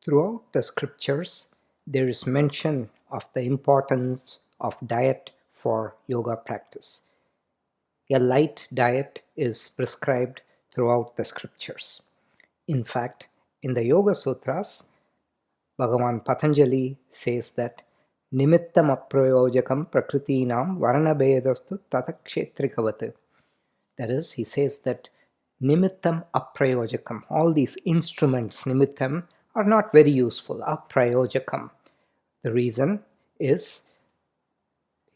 Throughout the scriptures, there is mention of the importance of diet for yoga practice. A light diet is prescribed throughout the scriptures. In fact, in the Yoga Sutras, Bhagavan Patanjali says that nimittam aprayojakam prakritinam varnabhedastu tatakshetrikavat. That is, he says that nimittam aprayojakam, all these instruments, nimittam, are not very useful. Aprayojakam. The reason is,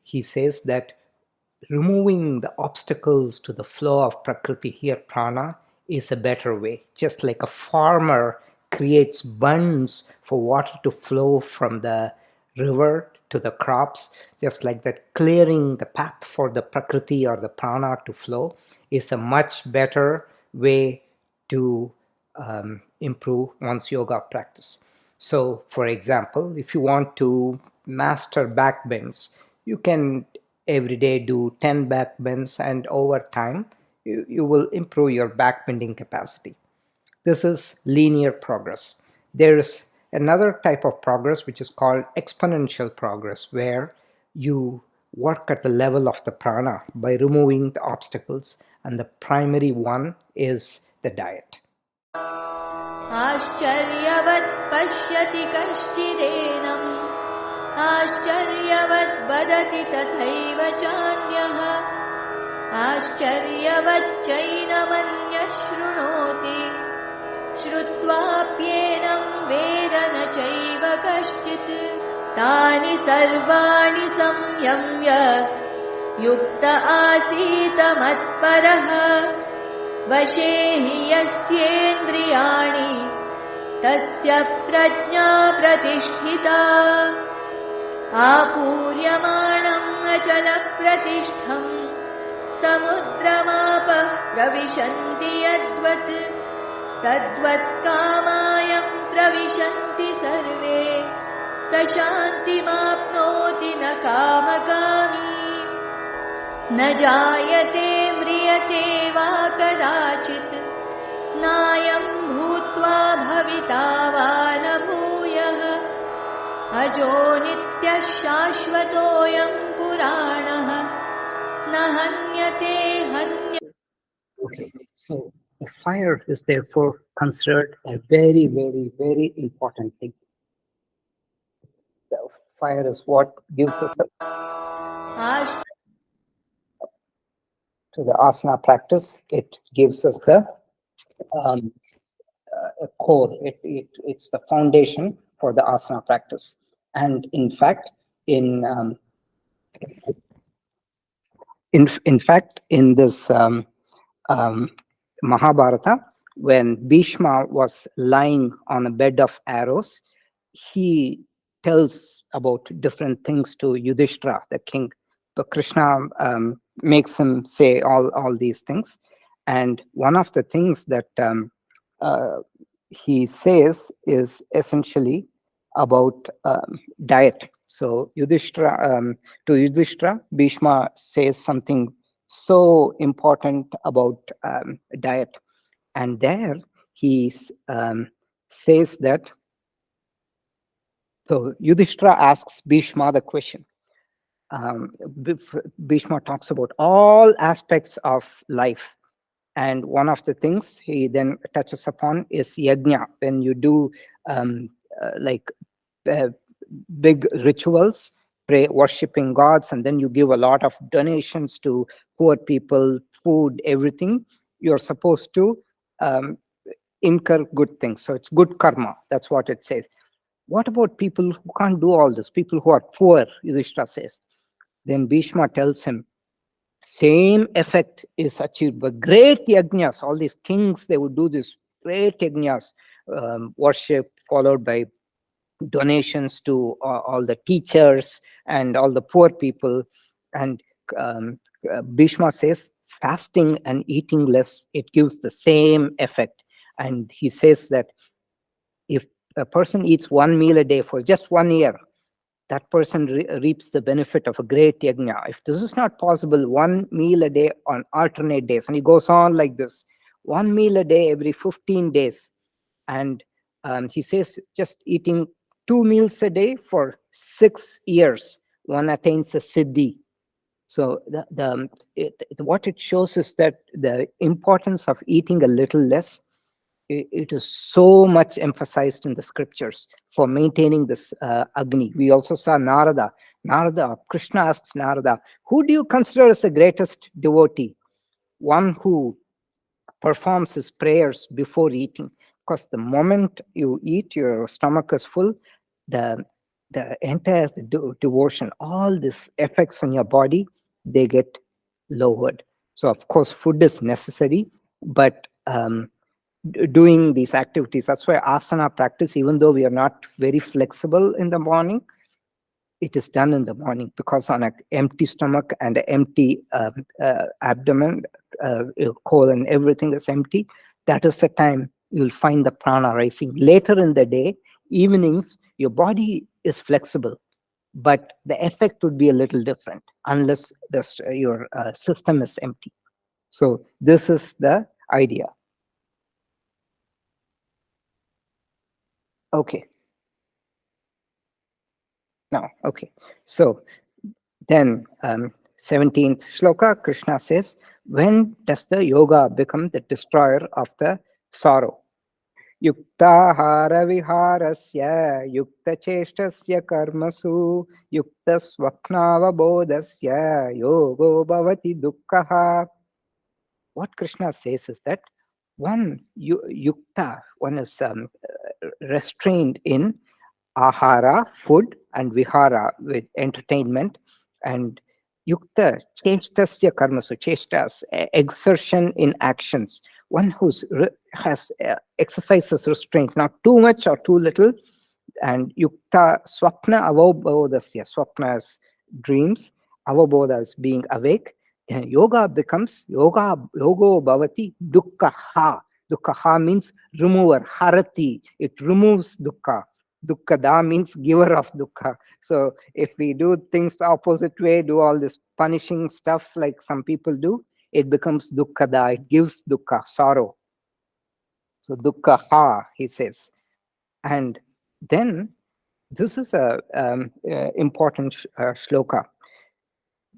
he says that removing the obstacles to the flow of Prakriti, here prana, is a better way. Just like a farmer creates bunds for water to flow from the river to the crops, just like that, clearing the path for the Prakriti or the prana to flow is a much better way to improve one's yoga practice. So, for example, if you want to master back bends, you can every day do 10 back bends, and over time you will improve your back bending capacity. This is linear progress. There is another type of progress which is called exponential progress, where you work at the level of the prana by removing the obstacles, and the primary one is the diet. आश्चर्यवत् पश्यति कश्चिदेनम् आश्चर्यवत् वदति तथैव चान्यः आश्चर्यवच्चैनमन्यः शृणोति श्रुत्वाप्येनं वेद न चैव कश्चित् तानि सर्वाणि संयम्य युक्त आसीत मत्परः वशे हि यस्येन्द्रियाणि तस्य प्रज्ञा प्रतिष्ठिता आपूर्यमाणम् अचलप्रतिष्ठम् समुद्रमापः प्रविशन्ति यद्वत् तद्वत् कामायम् प्रविशन्ति सर्वे स शान्तिमाप्नोति न कामकामी न जायते म्रियते वा कदाचित् नायं भूत्वा भविता वा न भूयः अजो नित्यः शाश्वतोऽयं पुराणः न हन्यते हन्य. Okay, so the fire is therefore considered a very, very, very important thing. The fire is what gives us to the asana practice. It gives us the core. It's the foundation for the asana practice. And in fact, in this Mahabharata, when Bhishma was lying on a bed of arrows, he tells about different things to Yudhishthira, the king. But Krishna makes him say all these things. And one of the things that he says is essentially about diet. So to Yudhishthira, Bhishma says something so important about diet. And there he says that, so Yudhishthira asks Bhishma the question. Bhishma talks about all aspects of life. And one of the things he then touches upon is yajna. When you do big rituals, worshipping gods, and then you give a lot of donations to poor people, food, everything, you're supposed to incur good things. So it's good karma. That's what it says. What about people who can't do all this? People who are poor, Yudhishthira says. Then Bhishma tells him, same effect is achieved by great yajnas. All these kings, they would do this great yajnas, worship followed by donations to all the teachers and all the poor people. And Bhishma says, fasting and eating less, it gives the same effect. And he says that if a person eats one meal a day for just 1 year, that person reaps the benefit of a great yajna. If this is not possible, 1 meal a day on alternate days, and he goes on like this, 1 meal a day every 15 days, and He says just eating 2 meals a day for 6 years, one attains a siddhi. So what it shows is that the importance of eating a little less, it is so much emphasized in the scriptures for maintaining this Agni. We also saw Narada. Krishna asks Narada, who do you consider as the greatest devotee? One who performs his prayers before eating. Because the moment you eat, your stomach is full, the entire devotion, all these effects on your body, they get lowered. So of course, food is necessary, but doing these activities, that's why asana practice, even though we are not very flexible in the morning, it is done in the morning, because on an empty stomach and an empty abdomen, colon, everything is empty. That is the time you'll find the prana rising. Later in the day, evenings, your body is flexible, but the effect would be a little different unless your system is empty. So this is the idea. Okay. Now, okay. So then 17th shloka, Krishna says, when does the yoga become the destroyer of the sorrow? Yuktahara viharasya, yukta cheshtasya karmasu, yukta swapnavabodhasya, yogo bhavati dukkha. What Krishna says is that one yukta, one is restrained in ahara, food, and vihara, with entertainment, and yukta chestasya karmasu, chestas, exertion in actions. One who has exercises restraint, not too much or too little. And yukta swapna avabodhasya, swapna is dreams, avabodha is being awake. Then yoga becomes yogo bhavati dukkha. Dukkha means remover, harati, it removes dukkha. Dukkada means giver of dukkha. So if we do things the opposite way, do all this punishing stuff like some people do, it becomes dukkada, it gives dukkha, sorrow. So dukkha, he says. And then this is a important shloka.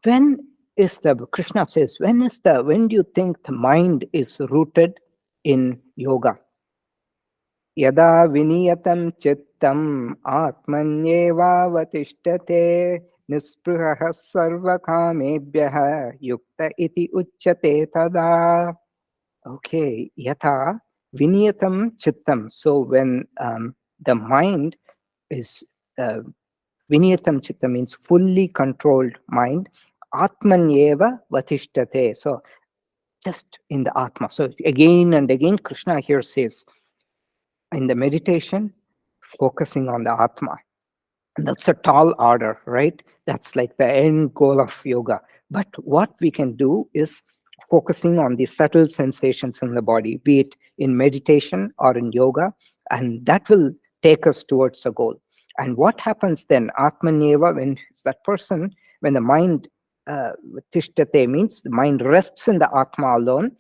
When is the, Krishna says, when do you think the mind is rooted in yoga? Yada viniyatam chittam atmanyeva vatishtate nispruha sarvakamebhyah yukta iti uchyate tada. Okay, yata viniyatam chittam. So when the mind is viniyatam chitta means fully controlled mind. Atmanyeva vatishtate. So just in the Atma. So again and again, Krishna here says, in the meditation, focusing on the Atma. And that's a tall order, right? That's like the end goal of yoga. But what we can do is focusing on the subtle sensations in the body, be it in meditation or in yoga, and that will take us towards the goal. And what happens then, Atmaneva, when that person, when the mind, tishtate means the mind rests in the Atma alone,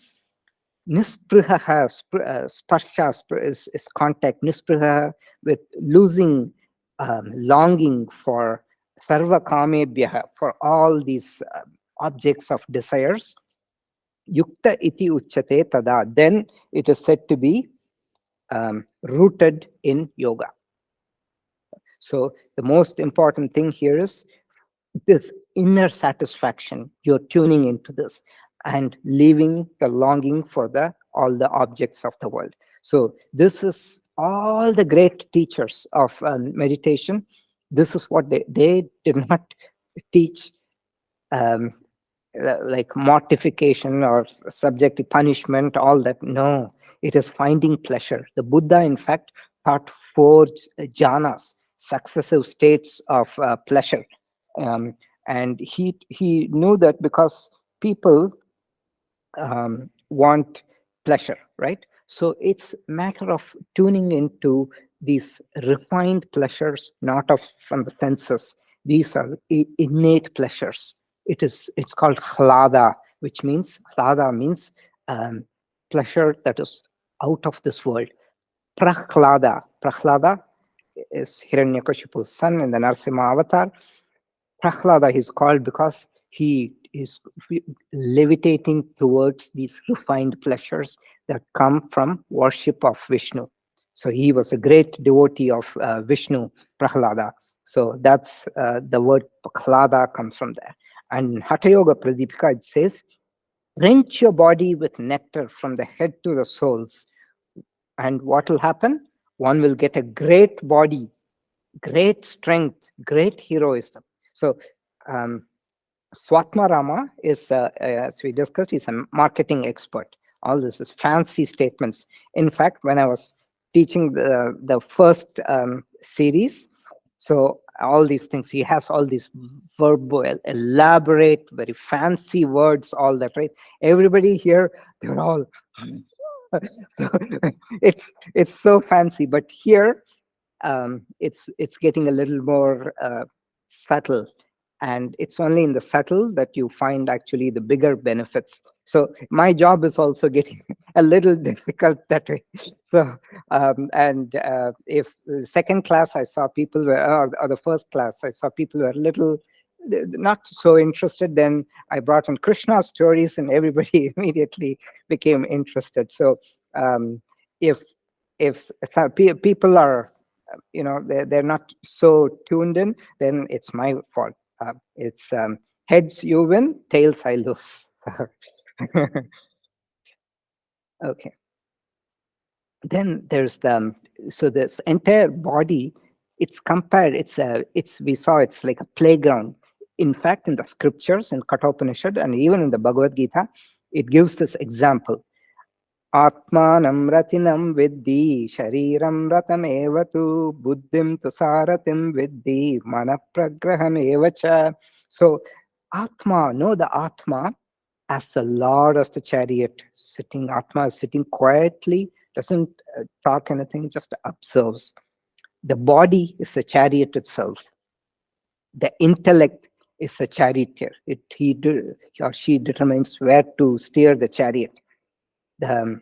nispriha, sparsha is contact, nispriha, with losing longing for sarva kamebhya, for all these objects of desires, yukta iti uchyate tada, then it is said to be rooted in yoga. So the most important thing here is this inner satisfaction. You're tuning into this and leaving the longing for all the objects of the world. So this is all the great teachers of meditation. This is what they did not teach, like mortification or subjective punishment, all that. No, it is finding pleasure. The Buddha, in fact, taught 4 jhanas, successive states of pleasure. And he knew that because people want pleasure, right? So it's a matter of tuning into these refined pleasures, not from the senses. These are innate pleasures. It's called hlada, which means pleasure that is out of this world. Prahlada Prahlada is Hiranyakashipu's son in the Narasimha avatar. Prahlada is called because he is levitating towards these refined pleasures that come from worship of Vishnu. So he was a great devotee of Vishnu, Prahlada. So that's the word Prahlada comes from there. And Hatha Yoga Pradipika, it says, drench your body with nectar from the head to the soles. And what will happen? One will get a great body, great strength, great heroism. So Swatma Rama is, as we discussed, he's a marketing expert. All this is fancy statements. In fact, when I was teaching the first series, so all these things, he has all these verbal, elaborate, very fancy words, all that, right? Everybody here, they're all, so it's so fancy. But here, it's getting a little more subtle, and it's only in the subtle that you find actually the bigger benefits. So my job is also getting a little difficult that way. So and if the second class I saw people were, or the first class I saw people were a little not so interested, then I brought in Krishna stories and everybody immediately became interested. So if people are, they're not so tuned in, then it's my fault. It's heads you win, tails I lose. Okay. Then there's so this entire body, it's compared, we saw it's like a playground. In fact, in the scriptures, in Kathopanishad and even in the Bhagavad Gita, it gives this example. Atmanam ratinam viddhi shariram ratam evatu buddhim tu saratim viddhi manapragraham evacha. So Atma, know the Atma as the Lord of the chariot. Atma is sitting quietly, doesn't talk anything, just observes. The body is the chariot itself. The intellect is the charioteer. He or she determines where to steer the chariot. The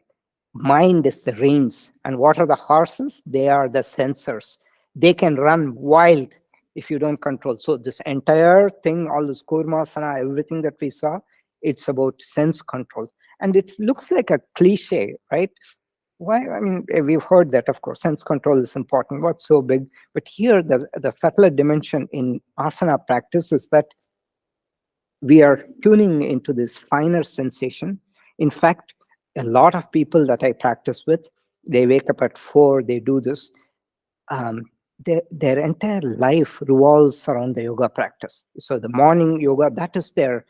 mind is the reins. And what are the horses? They are the sensors. They can run wild if you don't control. So this entire thing, all this kurmasana, everything that we saw, it's about sense control. And it looks like a cliche, right? Why? I mean, we've heard that, of course, sense control is important. What's so big? But here, the subtler dimension in asana practice is that we are tuning into this finer sensation. In fact, a lot of people that I practice with, they wake up at 4, they do this. Their entire life revolves around the yoga practice. So the morning yoga, that is their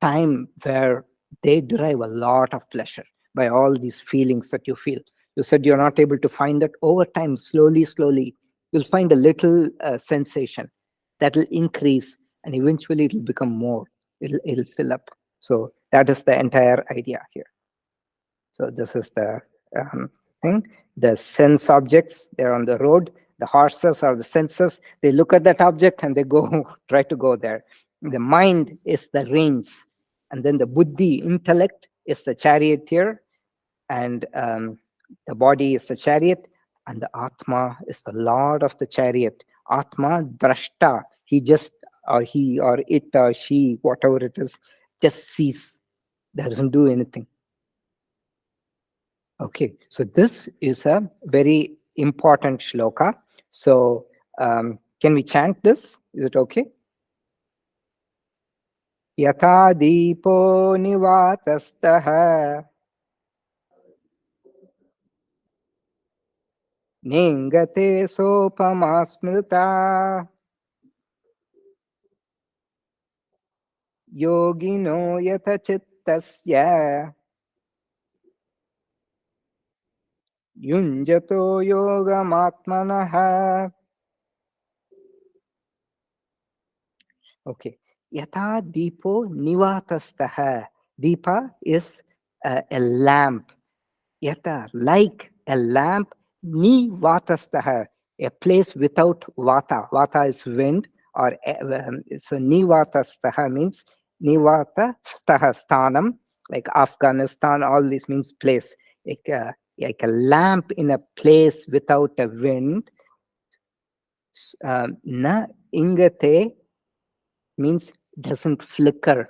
time where they derive a lot of pleasure by all these feelings that you feel. You said you're not able to find that. Over time, slowly, you'll find a little sensation that will increase, and eventually it'll become more. It'll fill up. So that is the entire idea here. So this is the thing. The sense objects, they're on the road. The horses are the senses. They look at that object and they go, try to go there. The mind is the reins. And then the buddhi, intellect, is the charioteer. And the body is the chariot. And the atma is the lord of the chariot. Atma, drashta. He or it or she, whatever it is, just sees. Doesn't do anything. Okay, so this is a very important shloka. So can we chant this? Is it okay? Yatha deepo nivatastaha ningate sopama smrita yogino yatha chittasya yunjato yogamatmanaha. Okay. Yatha deepo nivatastaha. Deepa is a lamp. Yata, like a lamp, nivatastaha, a place without vata. Vata is wind, or so nivatastaha means nivata staha stanam, like Afghanistan, all this means place. Like like a lamp in a place without a wind. Na ingate means doesn't flicker.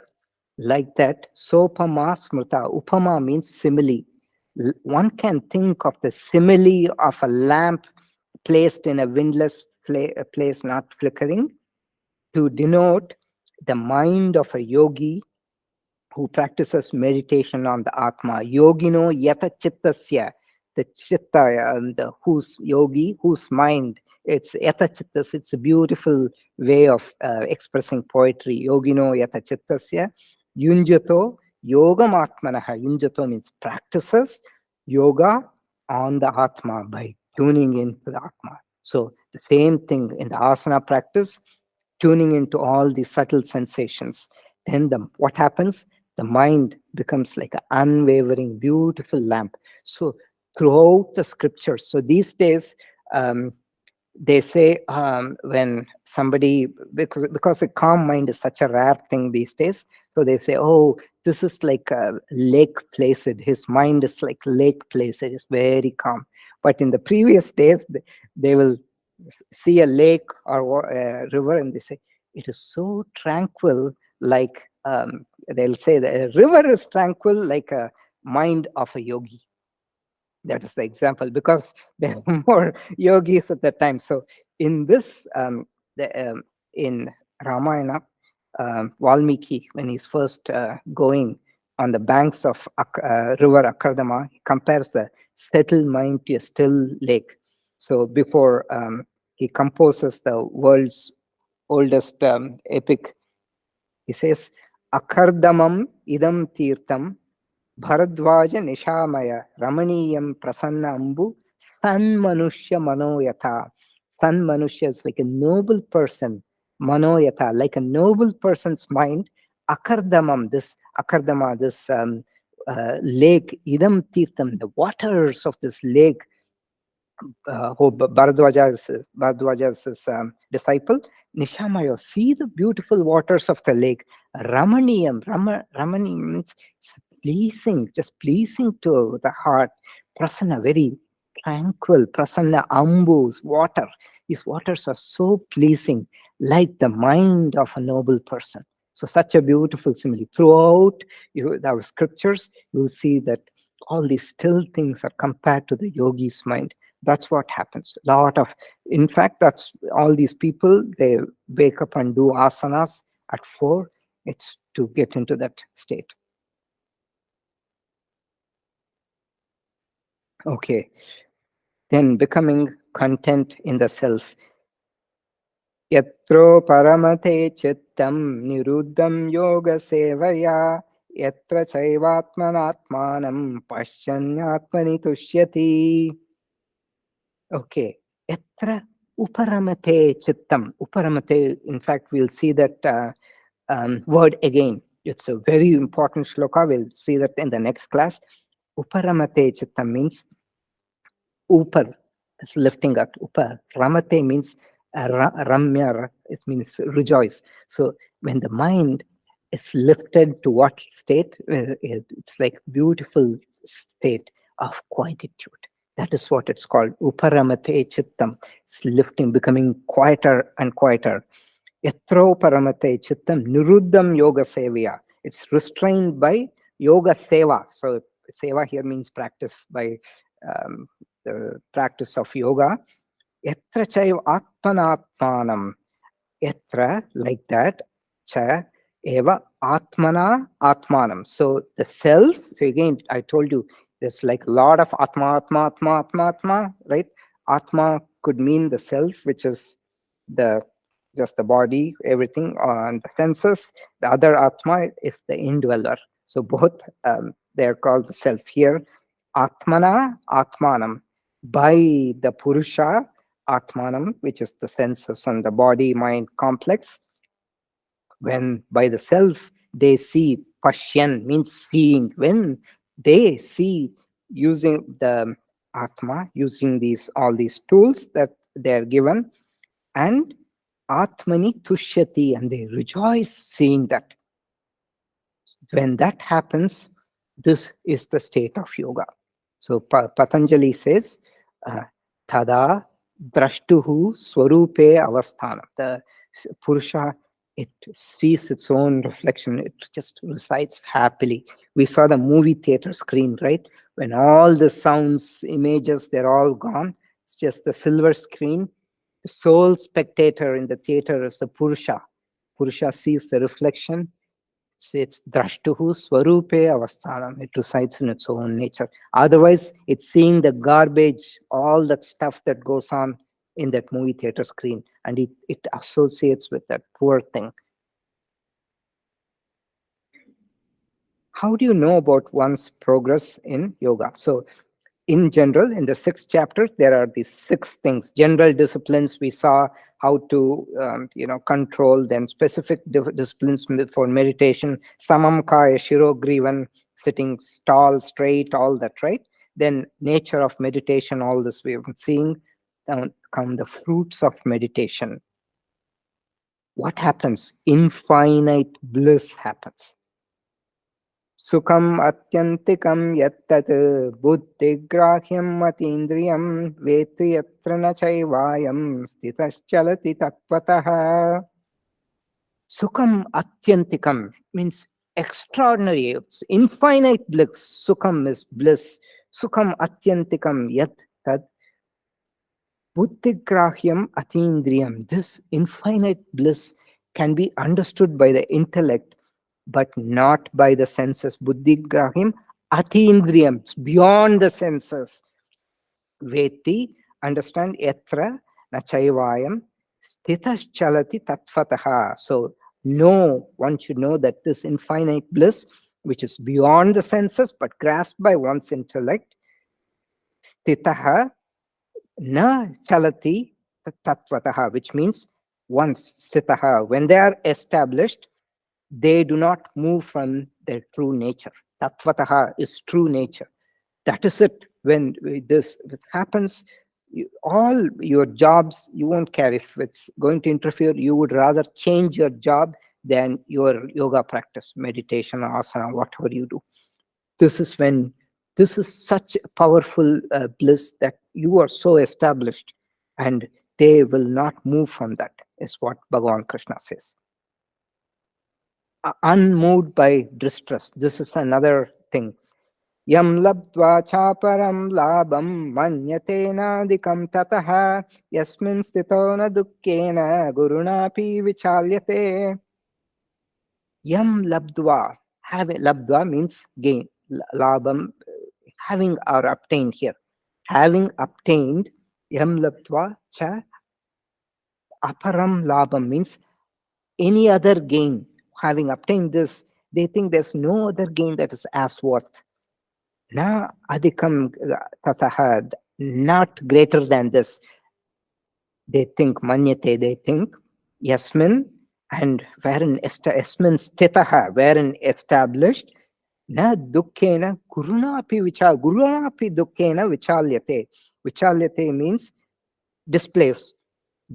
Like that, sopama smrta. Upama means simile. One can think of the simile of a lamp placed in a windless place, not flickering, to denote the mind of a yogi who practices meditation on the Atma. Yogino yata chittasya, the chitta, the whose yogi, whose mind. It's yata chittas, it's a beautiful way of expressing poetry. Yogino yata chittasya, yunjato yogam atmanaha. Yunjato means practices yoga on the Atma by tuning into the Atma. So the same thing in the asana practice, tuning into all the subtle sensations. Then what happens? The mind becomes like an unwavering, beautiful lamp. So throughout the scriptures, so these days, they say when somebody, because the calm mind is such a rare thing these days, so they say, oh, this is like a lake placid. His mind is like lake placid. It's very calm. But in the previous days, they will see a lake or a river and they say, it is so tranquil, like they'll say the river is tranquil like a mind of a yogi. That is the example, because there are more yogis at that time. So in this, in Ramayana, Valmiki, when he's first going on the banks of river Akardama, he compares the settled mind to a still lake. So before he composes the world's oldest epic, he says, Akardamam idam tirtam Bharadwaja Nishamaya Ramaniyam Prasanna Ambu San Manushya Manoyata. San Manushya is like a noble person. Manoyata, like a noble person's mind. Akardamam, this Akardama, this lake, Idam Tirtham, the waters of this lake, who Bharadwaja's disciple, Nishamayo, see the beautiful waters of the lake. Ramaniyam, Ramani means it's pleasing, just pleasing to the heart. Prasanna, very tranquil. Prasanna, Ambu's water. These waters are so pleasing, like the mind of a noble person. So such a beautiful simile. Throughout our scriptures, you will see that all these still things are compared to the yogi's mind. That's what happens. In fact, that's all these people, they wake up and do asanas at 4. It's to get into that state. Okay. Then becoming content in the self. Yatro paramate chittam niruddham yoga sevaya yatra chaivatmanatmanam pasyanyatmani tushyati. Okay. Yatra uparamate chittam. Uparamate, in fact, we'll see that word again. It's a very important shloka. We'll see that in the next class. Uparamate chittam means upar, it's lifting up. Upar. Ramate means ramya, it means rejoice. So when the mind is lifted to what state? It's like beautiful state of quietude. That is what it's called. Uparamate chittam. It's lifting, becoming quieter and quieter. Yatro paramate chittam niruddham yoga sevaya. It's restrained by yoga seva. So seva here means practice, by the practice of yoga. Yatra chaiv atmanatmanam. Yatra, like that, cha eva atmana atmanam. So the self, so again, I told you, there's like a lot of atma, atma, atma, atma, atma, right? Atma could mean the self, which is just the body, everything, and the senses. The other atma is the indweller. So both, they're called the self here. Atmana, atmanam. By the purusha, atmanam, which is the senses and the body mind complex. When by the self they see, pashyan means seeing. When they see using the atma, using all these tools that they are given, and atmani tushyati, and they rejoice seeing that. When that happens, this is the state of yoga. So Patanjali says, tada drashtuhu swarupe avasthanam. The Purusha, it sees its own reflection. It just resides happily. We saw the movie theater screen, right? When all the sounds, images, they're all gone. It's just the silver screen. The sole spectator in the theater is the Purusha. Purusha sees the reflection. It's drashtuhu swarupe avasthanam. It resides in its own nature. Otherwise, it's seeing the garbage, all that stuff that goes on in that movie theater screen, and it associates with that poor thing. How do you know about one's progress in yoga? So in general, in the sixth chapter, there are these 6 things. General disciplines, we saw how to control. Then specific disciplines for meditation, samam kaya shirogrivan, sitting tall, straight, all that, right? Then nature of meditation, all this we have been seeing. Come the fruits of meditation. What happens? Infinite bliss happens. Sukham atyantikam yattat buddhigrahyam atindriyam veti yatra na chaivayam stitaschalati tatvatah. Sukham atyantikam means extraordinary. It's infinite bliss. Sukham is bliss. Sukham atyantikam yat tad buddhigrahyam atindriyam. This infinite bliss can be understood by the intellect, but not by the senses. Buddhigrahim atindriyam, beyond the senses. Veti, understand, yatra nachaivayam sthitas chalati tattvataha. So one should know that this infinite bliss, which is beyond the senses but grasped by one's intellect, sthitaha na chalati tattvataha, which means once sthitaha, when they are established, they do not move from their true nature. Tattvataha is true nature. That is it. When this happens, all your jobs, you won't care. If it's going to interfere, you would rather change your job than your yoga practice, meditation, asana, whatever you do. This is such a powerful bliss that you are so established, and they will not move from that, is what Bhagavan Krishna says. Unmoved by distress. This is another thing. Yam labdva chaparam labam manyatena tataha yasmin stito na dukkena gurunapi vichalyate. Yam labdva. Labdva means gain. Labam, having or obtained here. Having obtained, yam labdva cha aparam labam means any other gain. Having obtained this, they think there's no other gain that is as worth. Na adhikam tataha, not greater than this. They think manyate, they think yasmin, and wherein yasmin stitaha, wherein established, na dukkena gurunapi vichalyate. Vichalyate means displaced.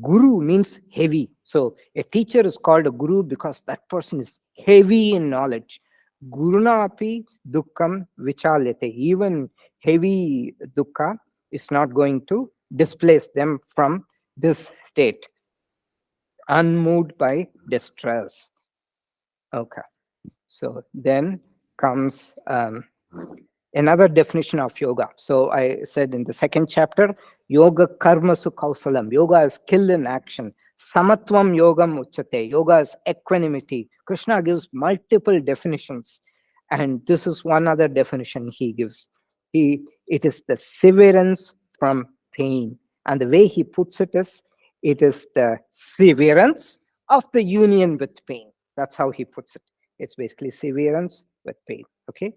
Guru means heavy. So a teacher is called a guru because that person is heavy in knowledge. Guruna api dukkam vichalyate. Even heavy dukkha is not going to displace them from this state. Unmoved by distress. Okay. So then comes another definition of yoga. So I said in the second chapter, yoga karmasu kausalam. Yoga is skill in action. Samatvam yogam uchate. Yoga is equanimity. Krishna gives multiple definitions, and this is one other definition he gives. It is the severance from pain. And the way he puts it is the severance of the union with pain. That's how he puts it. It's basically severance with pain. Okay.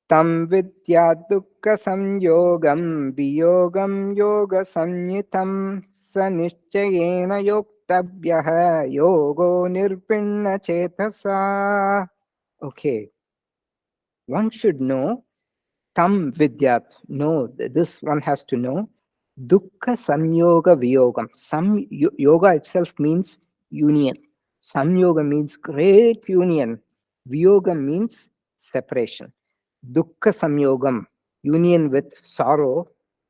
Tam vidya dukkha samyogam viyogam yoga samyitam sanishchayena yoktavyaha yogo nirpinna chetasa. Okay. One should know tam vidyat. No, this one has to know dukkha samyoga viyogam. Yoga itself means union. Samyoga means great union. Viyoga means separation. Dukkha samyogam, union with sorrow.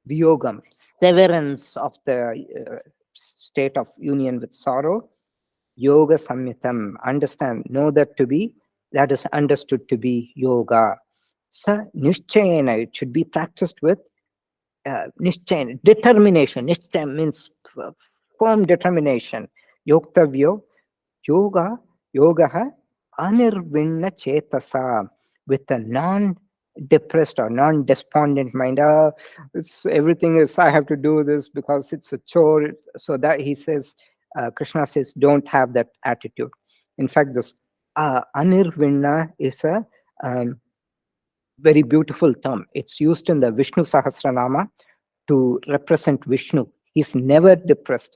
Viyogam, severance of the state of union with sorrow. Yoga samyitam, understand, know that is understood to be yoga. Sa nishchayena, it should be practiced with nishchayena, determination. Nishchaya means firm determination. Yoktavyo, yoga, yoga, anirvinna chetasa, with a non-depressed or non-despondent mind. Everything is, I have to do this because it's a chore. So that he says, Krishna says, don't have that attitude. In fact, this anirvinna is a very beautiful term. It's used in the Vishnu Sahasranama to represent Vishnu. He's never depressed.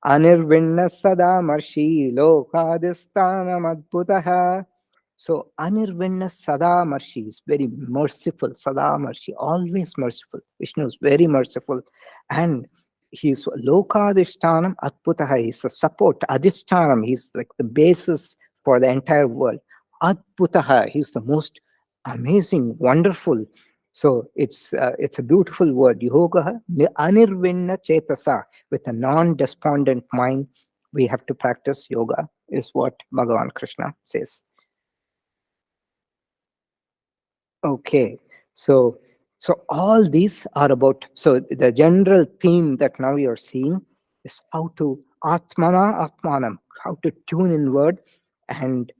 Anirvinna sada marshi lokadisthanam adbhutaha. So Anirvinna sada marshi is very merciful. Sada marshi, always merciful. Vishnu is very merciful. And he's lokadisthanam adbhutaha. He's the support. Adhisthanam, he's like the basis for the entire world. Adbhutaha, he's the most amazing, wonderful. So it's a beautiful word. Yoga anirvinna chetasa, with a non-despondent mind, we have to practice yoga, is what Bhagavan Krishna says. Okay, so all these are about, so the general theme that now you're seeing is how to atmana atmanam, how to tune inward and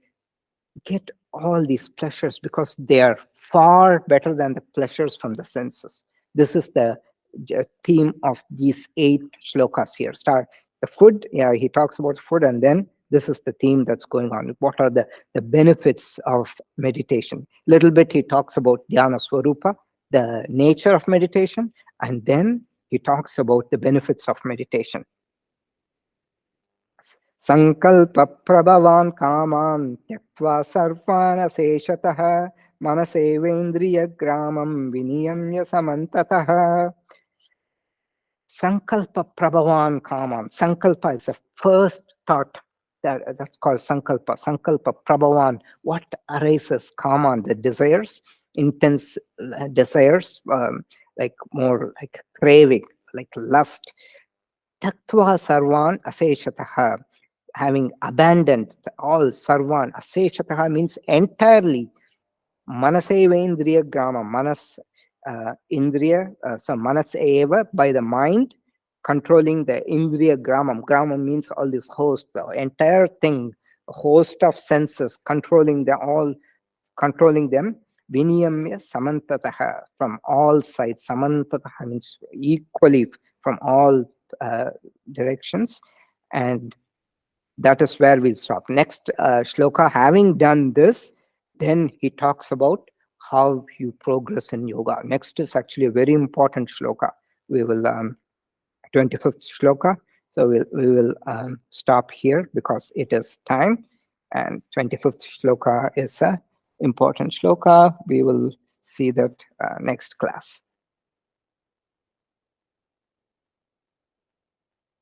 get all these pleasures, because they are far better than the pleasures from the senses. This is the theme of these 8 shlokas here. Start the food, yeah, he talks about food, and then this is the theme that's going on. What are the benefits of meditation? Little bit he talks about dhyana swarupa, the nature of meditation, and then he talks about the benefits of meditation. Sankalpa prabhavan kaman tyaktva sarvana seshataha manasevendriya gramam viniyamya samantataha. Sankalpa prabhavan kaman. Sankalpa is the first thought. That's called sankalpa. Sankalpa prabhavan. What arises? Kaman, the desires, intense desires, like more like craving, like lust. Taktva sarvan aseshataha, having abandoned all. Sarvan aseshataha means entirely. Manasevendriya grama, manas indriya, so manas eva, by the mind, controlling the indriya gramam. Gramam means all this host, the entire thing, a host of senses, controlling controlling them. Viniyamya samantataha, from all sides. Samantataha means equally, from all directions. And that is where we'll stop. Next shloka, having done this, then he talks about how you progress in yoga. Next is actually a very important shloka. We will 25th shloka. So we will stop here because it is time. And 25th shloka is a important shloka. We will see that next class.